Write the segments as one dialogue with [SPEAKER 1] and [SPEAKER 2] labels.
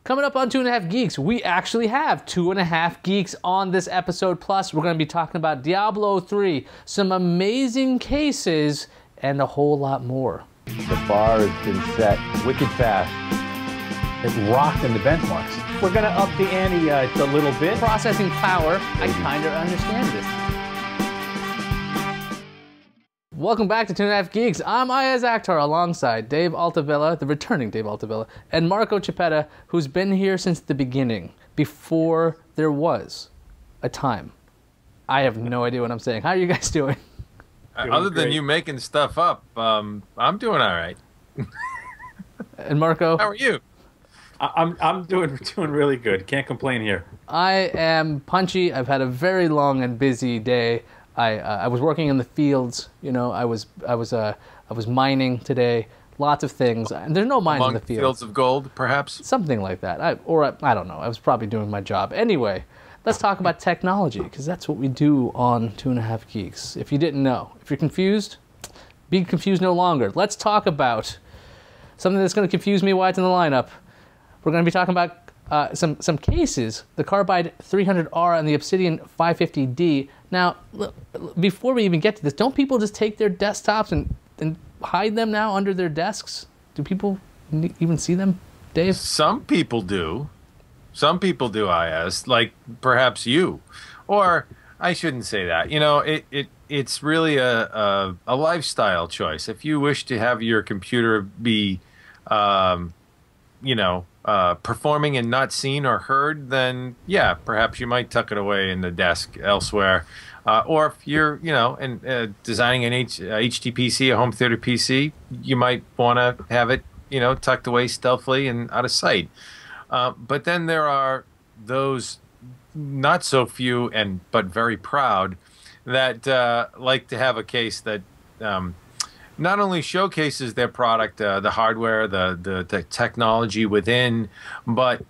[SPEAKER 1] Coming up on 2.5 Geeks, we actually have 2.5 Geeks on this episode. Plus, we're going to be talking about Diablo 3, some amazing cases, and a whole lot more.
[SPEAKER 2] The bar has been set wicked fast. It rocked in the benchmarks. We're going to up the ante a little bit.
[SPEAKER 1] Processing power, I kind of understand this. Welcome back to 2.5 Geeks. I'm Ayaz Akhtar alongside Dave Altavilla, the returning Dave Altavilla, and Marco Chiappetta, who's been here since the beginning, before there was a time. I have no idea what I'm saying. How are you guys doing?
[SPEAKER 3] Other than you making stuff up, I'm doing all right.
[SPEAKER 1] And Marco?
[SPEAKER 3] How are you?
[SPEAKER 4] I'm doing really good. Can't complain here.
[SPEAKER 1] I am punchy. I've had a very long and busy day. I was working in the fields. You know, I was mining today. Lots of things. And there's no mines in the fields.
[SPEAKER 3] Fields of gold, perhaps?
[SPEAKER 1] Something like that. I don't know. I was probably doing my job. Anyway, let's talk about technology, because that's what we do on 2.5 Geeks. If you didn't know, if you're confused, be confused no longer. Let's talk about something that's going to confuse me why it's in the lineup. We're going to be talking about some cases, the Carbide 300R and the Obsidian 550D. Now, before we even get to this, don't people just take their desktops and hide them now under their desks? Do people even see them, Dave?
[SPEAKER 3] Some people do. Some people do, IS, like perhaps you. Or I shouldn't say that. You know, it's really a lifestyle choice. If you wish to have your computer be, performing and not seen or heard, then yeah, perhaps you might tuck it away in the desk elsewhere. Or if you're, designing an HTPC, a home theater PC, you might want to have it, tucked away stealthily and out of sight. But then there are those not so few but very proud that like to have a case that not only showcases their product, the hardware, the technology within, but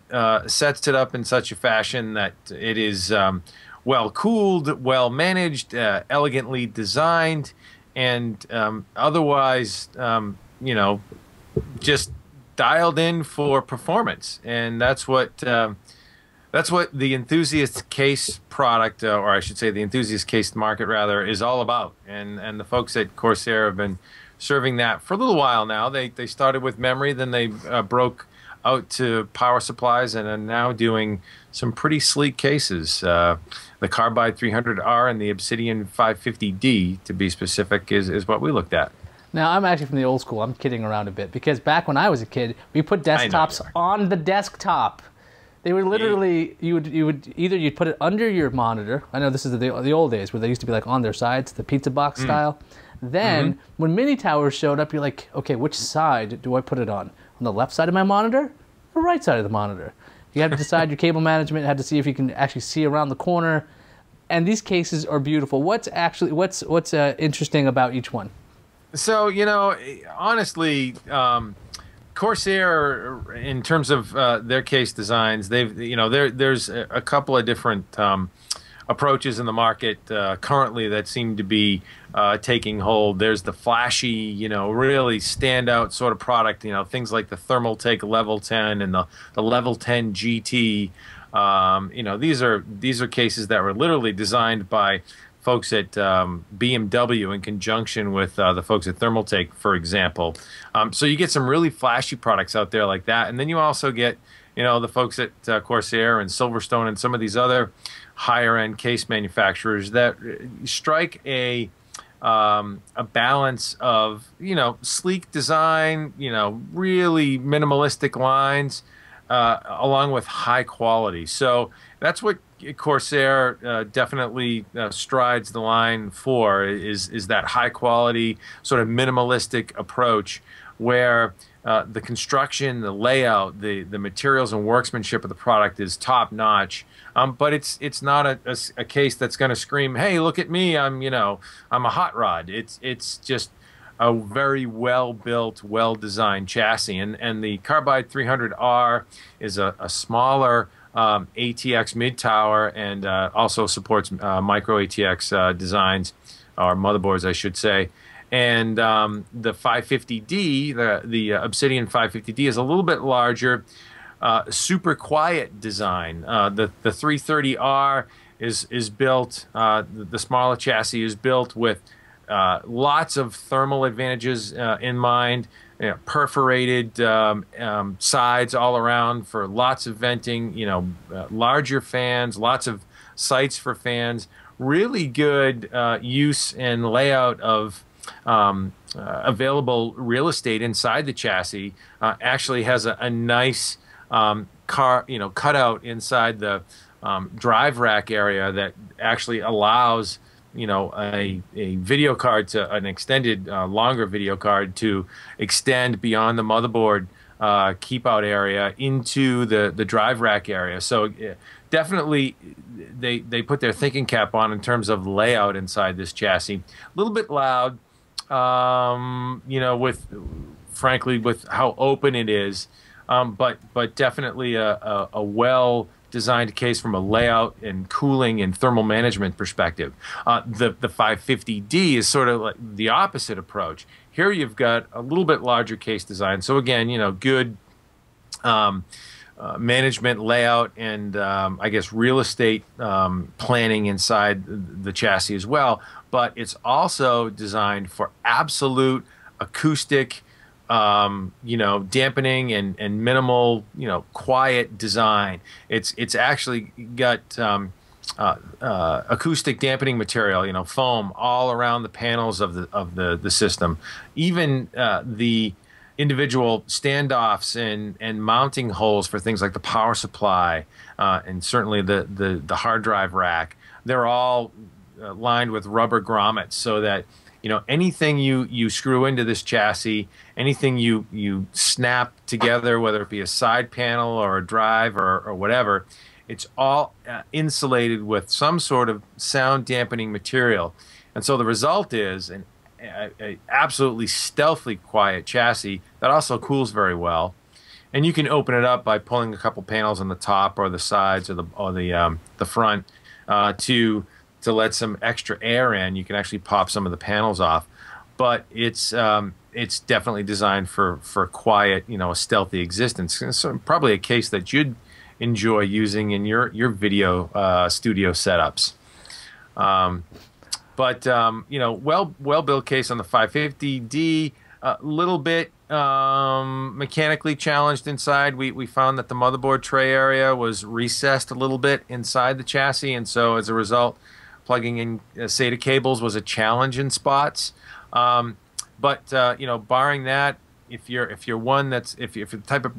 [SPEAKER 3] sets it up in such a fashion that it is well cooled, well managed, elegantly designed, and otherwise, just dialed in for performance. And that's what the enthusiast case product, or I should say the enthusiast case market rather, is all about. And the folks at Corsair have been serving that for a little while now. They started with memory, then they broke out to power supplies, and are now doing some pretty sleek cases. The Carbide 300R and the Obsidian 550D, to be specific, is what we looked at.
[SPEAKER 1] Now, I'm actually from the old school. I'm kidding around a bit, because back when I was a kid, we put desktops on the desktop. They were literally, you'd put it under your monitor. I know this is the old days where they used to be like on their sides, the pizza box style. Then when mini towers showed up, you're like, okay, which side do I put it on? On the left side of my monitor or right side of the monitor? You had to decide your cable management, had to see if you can actually see around the corner. And these cases are beautiful. What's interesting about each one?
[SPEAKER 3] So, honestly, Corsair, in terms of their case designs, there's a couple of different approaches in the market currently that seem to be taking hold. There's the flashy, really standout sort of product, things like the Thermaltake Level 10 and the Level 10 GT. These are cases that were literally designed by folks at BMW in conjunction with the folks at Thermaltake, for example. So you get some really flashy products out there like that. And then you also get, the folks at Corsair and Silverstone and some of these other higher-end case manufacturers that strike a balance of, sleek design, really minimalistic lines, along with high quality. So that's what Corsair definitely strides the line for, is that high quality, sort of minimalistic approach where the construction, the layout, the materials and workmanship of the product is top notch. But it's not a case that's going to scream, "Hey, look at me! I'm a hot rod." It's just a very well built, well designed chassis. And the Carbide 300R is a smaller ATX mid tower, and also supports micro ATX designs, or motherboards, I should say. And the 550D, the Obsidian 550D, is a little bit larger, super quiet design. The 330R is built. The smaller chassis is built with lots of thermal advantages in mind. You know, perforated sides all around for lots of venting. You know, larger fans, lots of sights for fans. Really good use and layout of available real estate inside the chassis. Actually has a nice car, cutout inside the drive rack area that actually allows a video card to an extended longer video card to extend beyond the motherboard keep out area into the drive rack area. So definitely they put their thinking cap on in terms of layout inside this chassis. A little bit loud, frankly with how open it is, but definitely a well designed case from a layout and cooling and thermal management perspective. The 550D is sort of like the opposite approach. Here you've got a little bit larger case design. So again, good management, layout, and I guess real estate planning inside the chassis as well. But it's also designed for absolute acoustic dampening and minimal, quiet design. It's actually got acoustic dampening material, foam all around the panels of the system. Even the individual standoffs and mounting holes for things like the power supply and certainly the hard drive rack, they're all lined with rubber grommets so that anything you screw into this chassis, anything you snap together, whether it be a side panel or a drive or whatever, it's all insulated with some sort of sound dampening material. And so the result is an absolutely stealthily quiet chassis that also cools very well. And you can open it up by pulling a couple panels on the top or the sides or the front to let some extra air in. You can actually pop some of the panels off, but it's definitely designed for quiet, a stealthy existence. It's probably a case that you'd enjoy using in your video studio setups. Well built case on the 550D. A little bit mechanically challenged inside. We found that the motherboard tray area was recessed a little bit inside the chassis, and so as a result, plugging in SATA cables was a challenge in spots. Barring that, if you're the type of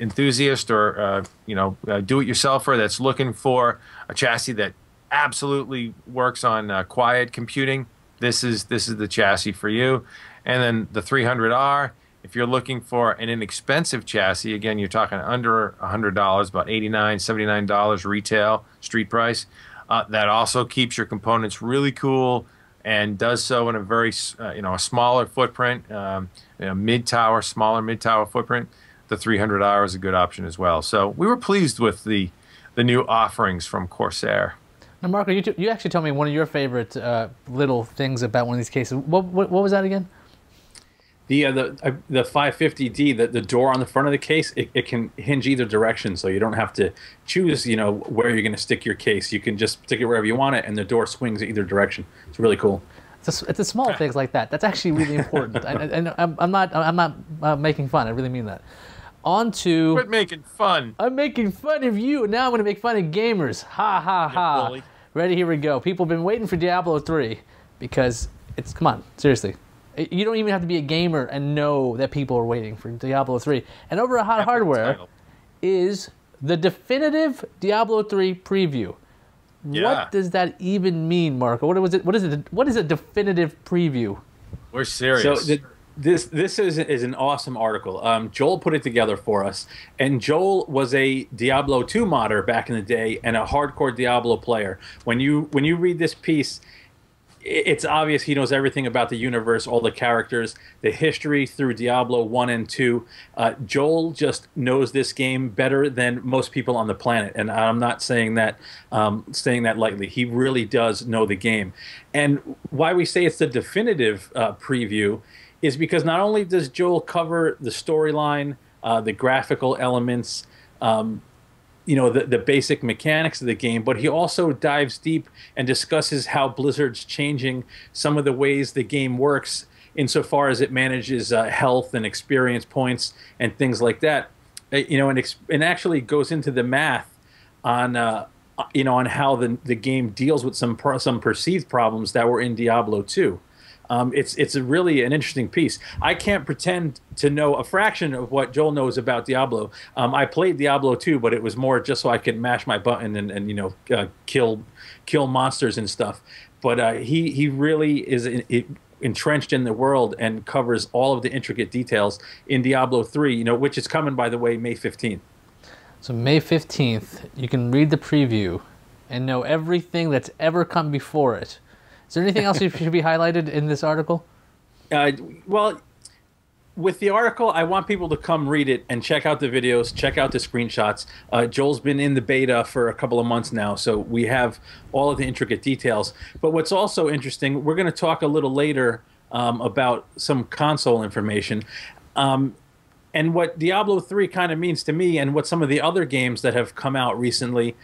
[SPEAKER 3] enthusiast or do-it-yourselfer that's looking for a chassis that absolutely works on quiet computing, this is the chassis for you. And then the 300R, if you're looking for an inexpensive chassis, again, you're talking under $100, about $89, $79 retail, street price. That also keeps your components really cool and does so in a very, a smaller footprint, smaller mid-tower footprint. The 300R is a good option as well. So we were pleased with the new offerings from Corsair.
[SPEAKER 1] Now, Marco, you actually told me one of your favorite little things about one of these cases. What was that again?
[SPEAKER 4] The 550D, the door on the front of the case, it can hinge either direction, so you don't have to choose, where you're going to stick your case. You can just stick it wherever you want it, and the door swings either direction. It's really cool. It's
[SPEAKER 1] the small things like that. That's actually really important. and I'm not making fun. I really mean that. On to...
[SPEAKER 3] Quit making fun.
[SPEAKER 1] I'm making fun of you. Now I'm going to make fun of gamers. Ha, ha, ha. Bully. Ready? Here we go. People have been waiting for Diablo 3 because it's... Come on. Seriously. You don't even have to be a gamer and know that people are waiting for Diablo 3. And over at Hot Hardware is the definitive Diablo 3 preview. Yeah. What does that even mean, Marco? What is a definitive preview?
[SPEAKER 3] We're serious.
[SPEAKER 4] So this is an awesome article. Joel put it together for us, and Joel was a Diablo 2 modder back in the day and a hardcore Diablo player. When you read this piece, it's obvious he knows everything about the universe, all the characters, the history through Diablo 1 and 2. Joel just knows this game better than most people on the planet, and I'm not saying that lightly. He really does know the game. And why we say it's the definitive preview is because not only does Joel cover the storyline, the graphical elements, the basic mechanics of the game, but he also dives deep and discusses how Blizzard's changing some of the ways the game works insofar as it manages health and experience points and things like that. And actually goes into the math on on how the game deals with some perceived problems that were in Diablo 2. It's really an interesting piece. I can't pretend to know a fraction of what Joel knows about Diablo. I played Diablo 2, but it was more just so I could mash my button and kill monsters and stuff. But he really is entrenched in the world and covers all of the intricate details in Diablo 3, which is coming, by the way, May 15th.
[SPEAKER 1] So May 15th, you can read the preview and know everything that's ever come before it. Is there anything else that should be highlighted in this article?
[SPEAKER 4] Well, with the article, I want people to come read it and check out the videos, check out the screenshots. Joel's been in the beta for a couple of months now, so we have all of the intricate details. But what's also interesting, we're going to talk a little later about some console information. And what Diablo 3 kind of means to me, and what some of the other games that have come out recently,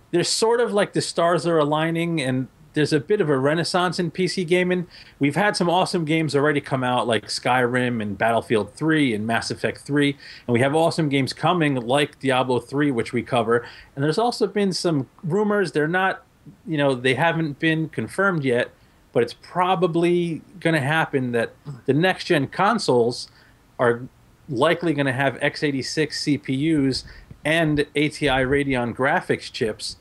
[SPEAKER 4] there's sort of like the stars are aligning, and there's a bit of a renaissance in PC gaming. We've had some awesome games already come out, like Skyrim and Battlefield 3 and Mass Effect 3, and we have awesome games coming like Diablo 3, which we cover. And there's also been some rumors. They're not, they haven't been confirmed yet, but it's probably going to happen that the next-gen consoles are likely going to have x86 CPUs and ATI Radeon graphics chips.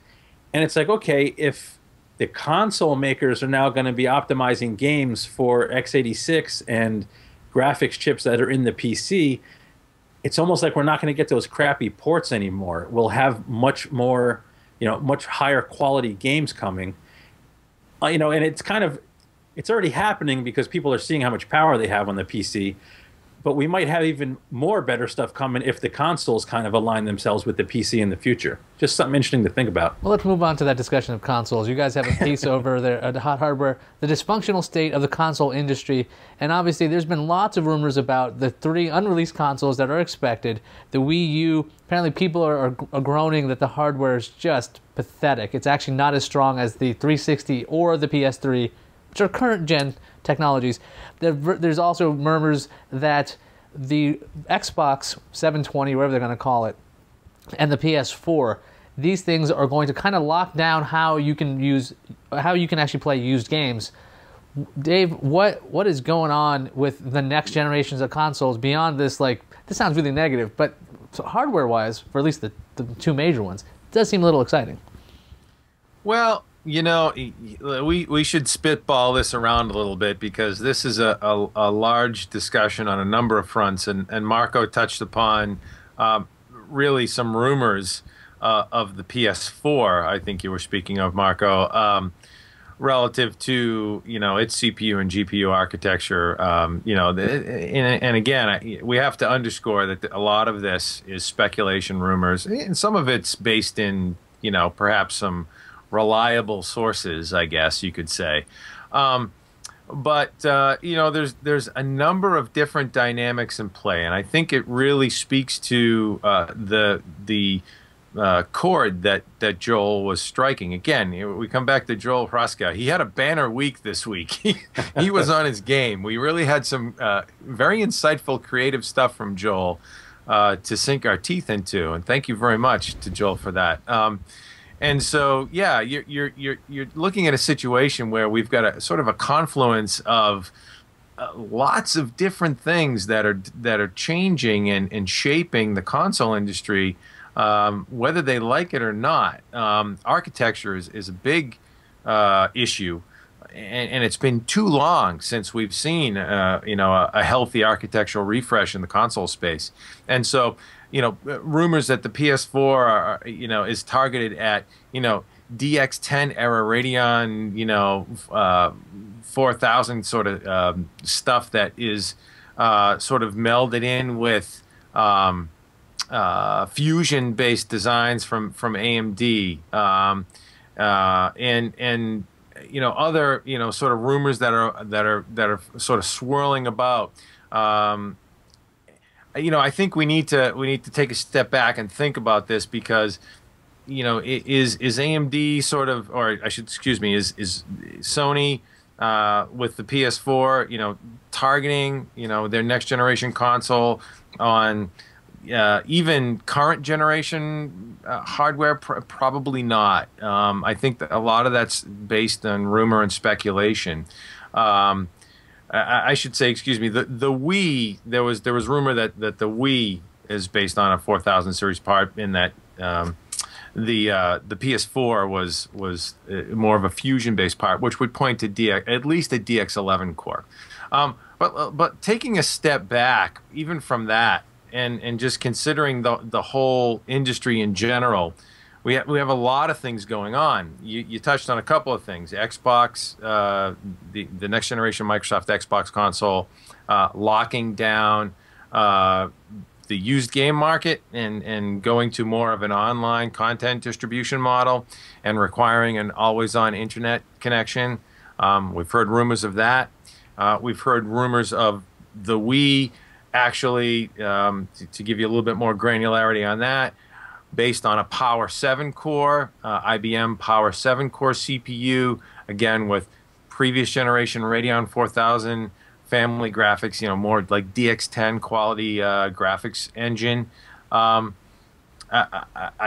[SPEAKER 4] And it's like, okay, if the console makers are now going to be optimizing games for x86 and graphics chips that are in the PC, it's almost like we're not going to get those crappy ports anymore. We'll have much more, much higher quality games coming. And it's already happening because people are seeing how much power they have on the PC. But we might have even more better stuff coming if the consoles kind of align themselves with the PC in the future. Just something interesting to think about.
[SPEAKER 1] Well, let's move on to that discussion of consoles. You guys have a piece over there at Hot Hardware, the dysfunctional state of the console industry. And obviously, there's been lots of rumors about the 3 unreleased consoles that are expected. The Wii U, apparently people are groaning that the hardware is just pathetic. It's actually not as strong as the 360 or the PS3, which are current-gen technologies. There's also murmurs that the Xbox 720, whatever they're going to call it, and the PS4, these things are going to kind of lock down how you can actually play used games. Dave, what is going on with the next generations of consoles beyond this? Like, this sounds really negative, but hardware-wise, for at least the 2 major ones, it does seem a little exciting.
[SPEAKER 3] Well, we should spitball this around a little bit because this is a large discussion on a number of fronts, and Marco touched upon really some rumors of the PS4. I think you were speaking of, Marco, relative to its CPU and GPU architecture. And again, we have to underscore that a lot of this is speculation, rumors, and some of it's based in perhaps some reliable sources, I guess you could say. But there's a number of different dynamics in play, and I think it really speaks to the chord that Joel was striking. Again, we come back to Joel Hruska. He had a banner week this week. He was on his game. We really had some very insightful, creative stuff from Joel to sink our teeth into, and thank you very much to Joel for that. And so, yeah, you're looking at a situation where we've got a sort of a confluence of lots of different things that are changing and shaping the console industry, whether they like it or not. Architecture is a big issue, and it's been too long since we've seen a healthy architectural refresh in the console space. And so, rumors that the PS4 is targeted at DX10 era Radeon 4000 sort of stuff that is sort of melded in with fusion based designs from AMD and other sort of rumors that are sort of swirling about. I think we need to take a step back and think about this because, is AMD sort of, or I should, excuse me, is Sony with the PS4, targeting, their next generation console on even current generation hardware? Probably not. I think that a lot of that's based on rumor and speculation. I should say, excuse me, the Wii. There was rumor that the Wii is based on a 4000 series part, in that the PS4 was more of a fusion based part, which would point to at least a DX11 core. But taking a step back, even from that, and just considering the whole industry in general, we have a lot of things going on. You touched on a couple of things. Xbox, the next generation Microsoft Xbox console, locking down the used game market and going to more of an online content distribution model and requiring an always-on internet connection. We've heard rumors of that. We've heard rumors of the Wii, actually, to give you a little bit more granularity on that, based on a Power 7 core, IBM Power 7 core CPU, again with previous generation Radeon 4000 family graphics, more like DX10 quality graphics engine. I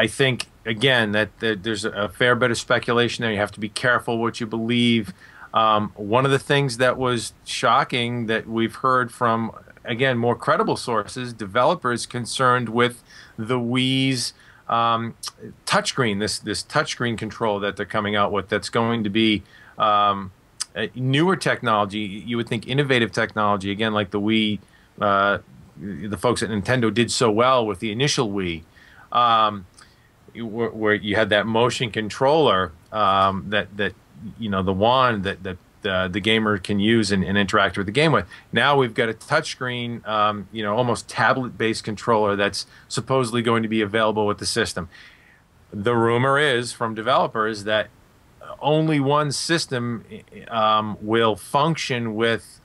[SPEAKER 3] think, again, that there's a fair bit of speculation there. You have to be careful what you believe. One of the things that was shocking that we've heard from, again, more credible sources, developers concerned with the Wii's touchscreen, this touchscreen control that they're coming out with, that's going to be newer technology. You would think innovative technology, again, like the Wii, the folks at Nintendo did so well with the initial Wii, where you had that motion controller, that the wand that the gamer can use and interact with the game with. Now we've got a touchscreen, almost tablet-based controller that's supposedly going to be available with the system. The rumor is from developers that only one system will function with,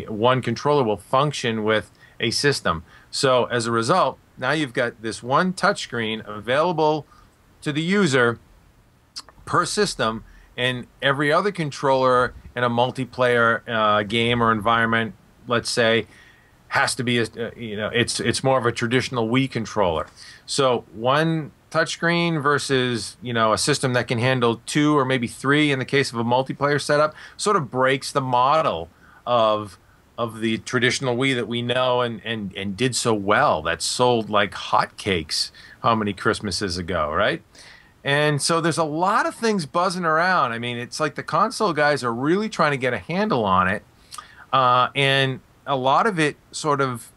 [SPEAKER 3] one controller will function with a system. So as a result, now you've got this one touchscreen available to the user per system, and every other controller in a multiplayer game or environment, let's say, has to be it's more of a traditional Wii controller. So one touchscreen versus a system that can handle 2 or maybe 3 in the case of a multiplayer setup sort of breaks the model of the traditional Wii that we know and did so well, that sold like hotcakes how many Christmases ago, right? And so there's a lot of things buzzing around. I mean, it's like the console guys are really trying to get a handle on it. And a lot of it sort of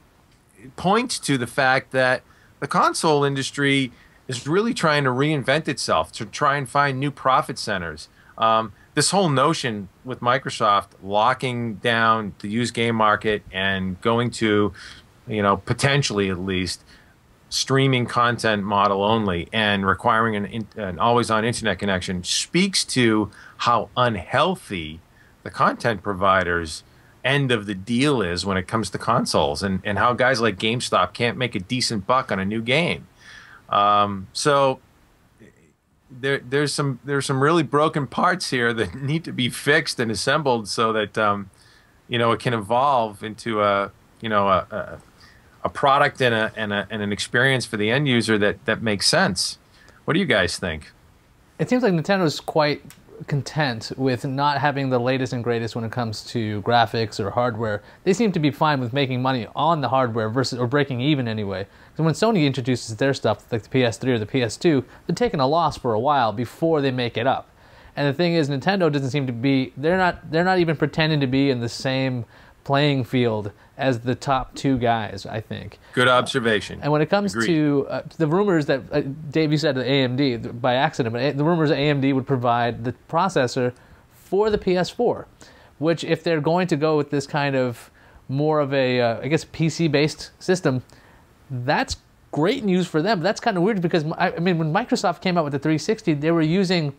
[SPEAKER 3] points to the fact that the console industry is really trying to reinvent itself, to try and find new profit centers. This whole notion with Microsoft locking down the used game market and going to, potentially at least, streaming content model only and requiring an always-on internet connection speaks to how unhealthy the content providers' end of the deal is when it comes to consoles, and how guys like GameStop can't make a decent buck on a new game. So there's some really broken parts here that need to be fixed and assembled so that it can evolve into a product and an experience for the end user that makes sense. What do you guys think?
[SPEAKER 1] It seems like Nintendo's quite content with not having the latest and greatest when it comes to graphics or hardware. They seem to be fine with making money on the hardware or breaking even anyway. So when Sony introduces their stuff, like the PS3 or the PS2, they're taking a loss for a while before they make it up. And the thing is, Nintendo doesn't seem to be, they're not even pretending to be in the same playing field as the top 2 guys, I think.
[SPEAKER 3] Good observation.
[SPEAKER 1] And when it comes to the rumors that, Dave, you said AMD by accident, but the rumors that AMD would provide the processor for the PS4, which if they're going to go with this kind of more of a, I guess, PC-based system, that's great news for them. That's kind of weird because, I mean, when Microsoft came out with the 360, they were using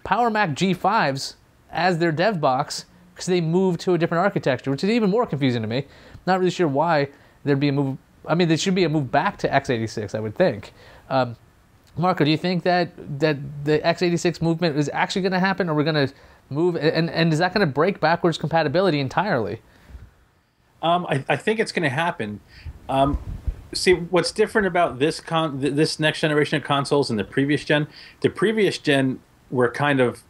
[SPEAKER 1] Power Mac G5s as their dev box because they moved to a different architecture, which is even more confusing to me. Not really sure why there'd be a move I mean, there should be a move back to x86, I would think. Marco, do you think that the x86 movement is actually going to happen, or we're going to move, and is that going to break backwards compatibility entirely?
[SPEAKER 4] I think it's going to happen. See, what's different about this next generation of consoles and the previous gen? The previous gen were kind of,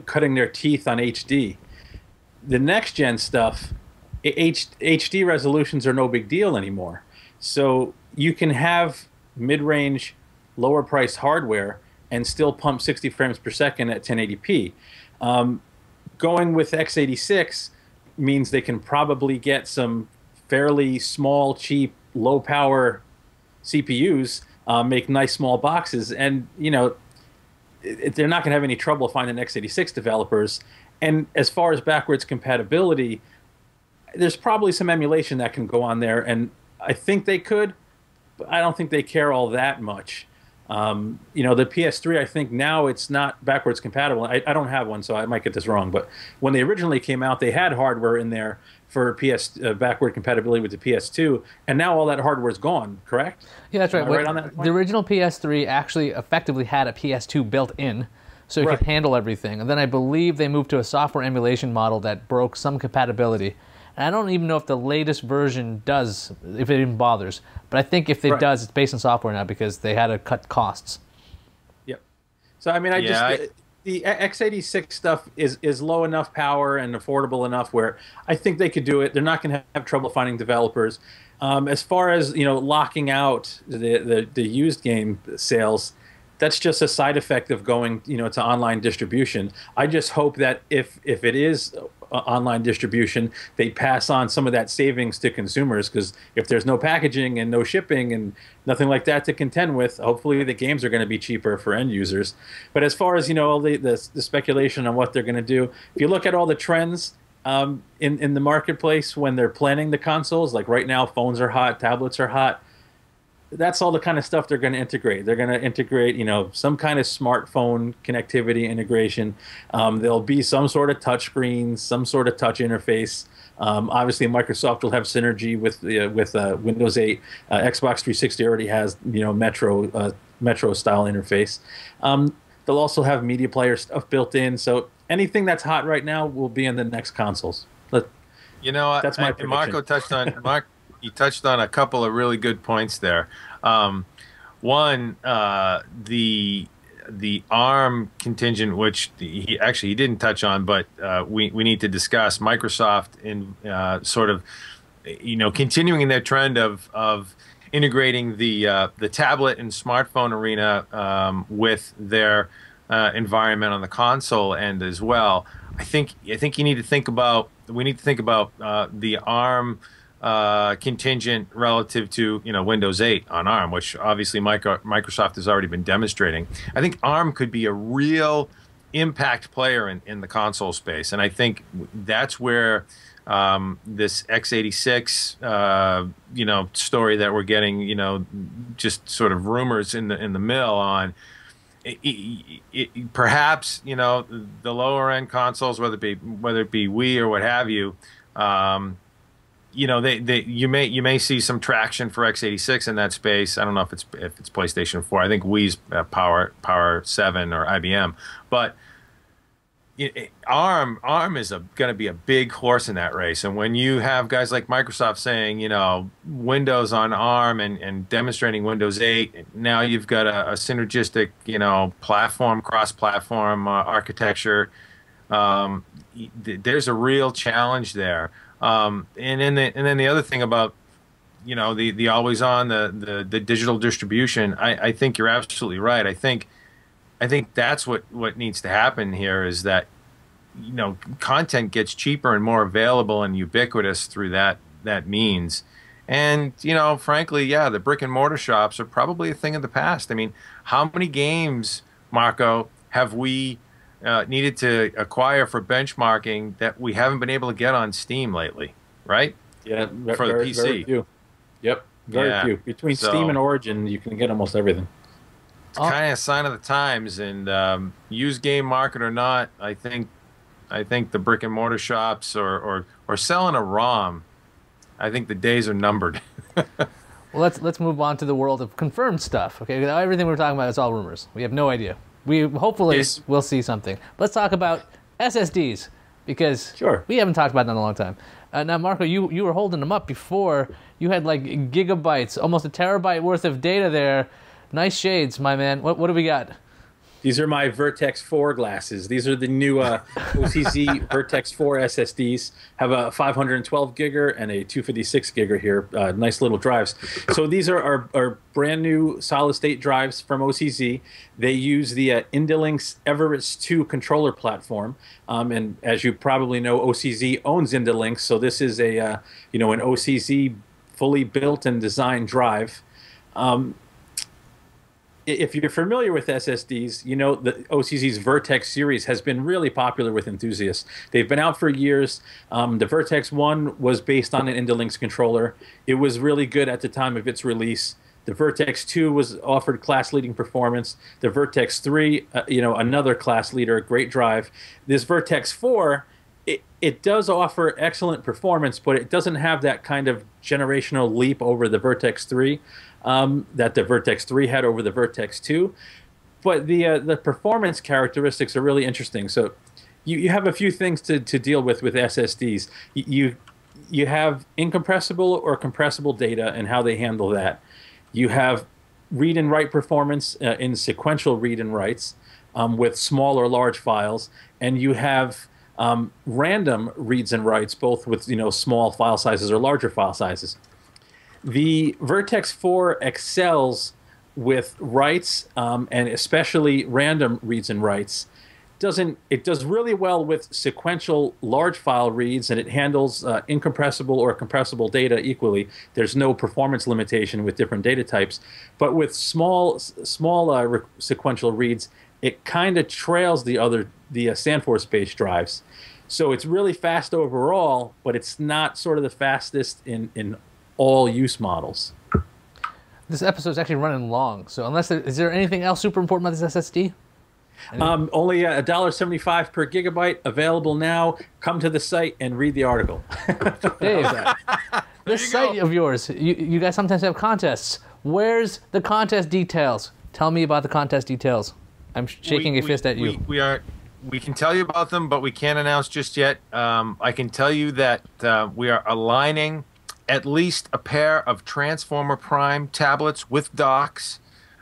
[SPEAKER 4] cutting their teeth on HD. The next gen stuff, HD resolutions are no big deal anymore. So you can have mid-range, lower-priced hardware and still pump 60 frames per second at 1080p. Going with x86 means they can probably get some fairly small, cheap, low-power CPUs, make nice small boxes, and they're not going to have any trouble finding x86 developers. And as far as backwards compatibility, there's probably some emulation that can go on there, and I think they could, but I don't think they care all that much. The PS3, I think now it's not backwards compatible. I don't have one, so I might get this wrong. But when they originally came out, they had hardware in there for backward compatibility with the PS2, and now all that hardware is gone, correct?
[SPEAKER 1] Yeah, that's right.
[SPEAKER 4] Am I right on that point?
[SPEAKER 1] The original PS3 actually effectively had a PS2 built in, so it could handle everything. And then I believe they moved to a software emulation model that broke some compatibility. And I don't even know if the latest version does, if it even bothers. But I think if it does, it's based on software now because they had to cut costs.
[SPEAKER 4] Yep. So, I mean, the x86 stuff is low enough power and affordable enough where I think they could do it. They're not going to have trouble finding developers. As far as, locking out the used game sales, that's just a side effect of going, to online distribution. I just hope that if it is online distribution, they pass on some of that savings to consumers, because if there's no packaging and no shipping and nothing like that to contend with, hopefully the games are going to be cheaper for end users. But as far as, all the speculation on what they're going to do, if you look at all the trends in the marketplace when they're planning the consoles, like right now phones are hot, tablets are hot, that's all the kind of stuff they're going to integrate. They're going to integrate, some kind of smartphone connectivity integration. There'll be some sort of touch screen, some sort of touch interface. Obviously, Microsoft will have synergy with Windows 8. Xbox 360 already has, Metro style interface. They'll also have media player stuff built in. So anything that's hot right now will be in the next consoles. That's my prediction.
[SPEAKER 3] Marco touched on You touched on a couple of really good points there. One, the ARM contingent, which he didn't touch on, but we need to discuss. Microsoft in sort of, continuing their trend of integrating the tablet and smartphone arena with their environment on the console end as well. I think we need to think about the ARM contingent relative to Windows 8 on ARM, which obviously Microsoft has already been demonstrating. I think ARM could be a real impact player in the console space, and I think that's where this x86 story that we're getting, just sort of rumors in the mill on. Perhaps the lower end consoles, whether it be Wii or what have you. You may see some traction for x86 in that space. I don't know if it's PlayStation 4. I think Wii's Power 7 or IBM, but ARM is going to be a big horse in that race. And when you have guys like Microsoft saying Windows on ARM and demonstrating Windows 8, now you've got a synergistic cross-platform architecture. There's a real challenge there. And then the other thing about the always on the digital distribution, I think you're absolutely right. I think that's what needs to happen here, is that content gets cheaper and more available and ubiquitous through that means. And frankly, the brick and mortar shops are probably a thing of the past. I mean, how many games, Marco, have we needed to acquire for benchmarking that we haven't been able to get on Steam lately, right?
[SPEAKER 4] Yeah,
[SPEAKER 3] for the PC.
[SPEAKER 4] Very few. Yep, very few. Between Steam and Origin, you can get almost everything.
[SPEAKER 3] It's kind of a sign of the times, and used game market or not, I think the brick and mortar shops or selling a ROM, I think the days are numbered.
[SPEAKER 1] Well, let's move on to the world of confirmed stuff. Okay, everything we're talking about is all rumors. We have no idea. We hopefully we'll see something. Let's talk about SSDs because we haven't talked about that in a long time. Now, Marco, you were holding them up before. You had like gigabytes, almost a terabyte worth of data there. Nice shades, my man. What do we got?
[SPEAKER 4] These are my Vertex 4 glasses. These are the new OCZ Vertex 4 SSDs. Have a 512 gigger and a 256 gigger here. Nice little drives. So these are brand new solid state drives from OCZ. They use the Indilink's Everest 2 controller platform. And as you probably know, OCZ owns Indilink. So this is a an OCZ fully built and designed drive. If you're familiar with SSDs, you know the OCZ's Vertex series has been really popular with enthusiasts. They've been out for years. The Vertex 1 was based on an Indilink's controller. It was really good at the time of its release. The Vertex 2 was offered class-leading performance. The Vertex 3, another class leader, great drive. This Vertex 4, it does offer excellent performance, but it doesn't have that kind of generational leap over the Vertex 3. That the Vertex 3 had over the Vertex 2. But the performance characteristics are really interesting. So you have a few things to deal with SSDs. You have incompressible or compressible data and how they handle that. You have read and write performance in sequential read and writes with small or large files. And you have random reads and writes, both with small file sizes or larger file sizes. The Vertex 4 excels with writes and especially random reads and writes. It does really well with sequential large file reads, and it handles incompressible or compressible data equally. There's no performance limitation with different data types. But with small sequential reads, it kind of trails the SandForce-based drives. So it's really fast overall, but it's not sort of the fastest in all use models.
[SPEAKER 1] This episode is actually running long, so is there anything else super important about this SSD?
[SPEAKER 4] Only $1.75 per gigabyte available now. Come to the site and read the article.
[SPEAKER 1] Dave, this site of yours, you guys sometimes have contests. Where's the contest details? Tell me about the contest details. I'm shaking a fist at you.
[SPEAKER 3] We can tell you about them, but we can't announce just yet. I can tell you that we are aligning at least a pair of Transformer Prime tablets with docks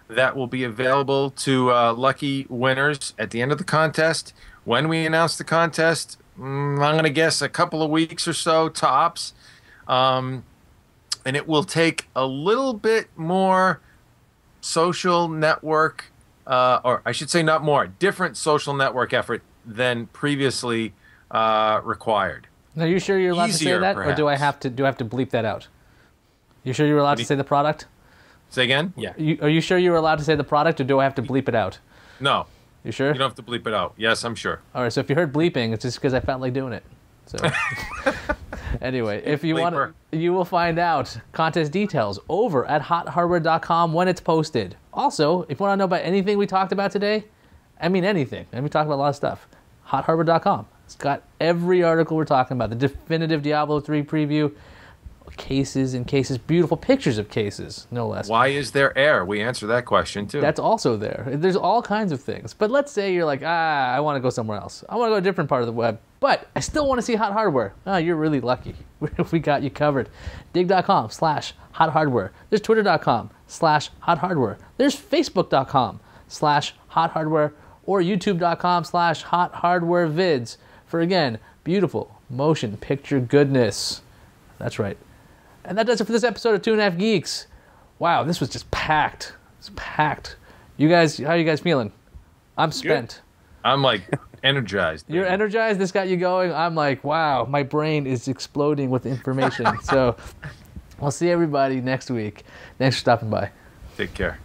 [SPEAKER 3] that will be available to lucky winners at the end of the contest. When we announce the contest, I'm going to guess a couple of weeks or so, tops. And it will take a little bit more social network, or I should say not more, different social network effort than previously required.
[SPEAKER 1] Are you sure you're allowed to say that,
[SPEAKER 3] perhaps.
[SPEAKER 1] or do I have to bleep that out? You sure you're allowed to say the product?
[SPEAKER 3] Say again?
[SPEAKER 4] Yeah.
[SPEAKER 1] Are you sure you're allowed to say the product, or do I have to bleep it out?
[SPEAKER 3] No.
[SPEAKER 1] You sure?
[SPEAKER 3] You don't have to bleep it out. Yes, I'm sure.
[SPEAKER 1] All right, so if you heard bleeping, it's just because I felt like doing it. So anyway, if you want, you will find out contest details over at HotHardware.com when it's posted. Also, if you want to know about anything we talked about today, I mean anything, and we talked about a lot of stuff, HotHardware.com. It's got every article we're talking about, the definitive Diablo 3 preview, cases and cases, beautiful pictures of cases, no less.
[SPEAKER 3] Why is there air? We answer that question, too.
[SPEAKER 1] That's also there. There's all kinds of things. But let's say you're like, I want to go somewhere else. I want to go to a different part of the web, but I still want to see Hot Hardware. You're really lucky. We got you covered. Dig.com/HotHardware. There's Twitter.com/HotHardware. There's Facebook.com/HotHardware or YouTube.com/HotHardwareVids for, again, beautiful motion picture goodness. That's right. And that does it for this episode of 2.5 Geeks. Wow, this was just packed. It's packed. You guys, how are you guys feeling? I'm spent.
[SPEAKER 3] Good. I'm like energized.
[SPEAKER 1] You're energized? This got you going? I'm like, wow, my brain is exploding with information. So I'll see everybody next week. Thanks for stopping by.
[SPEAKER 3] Take care.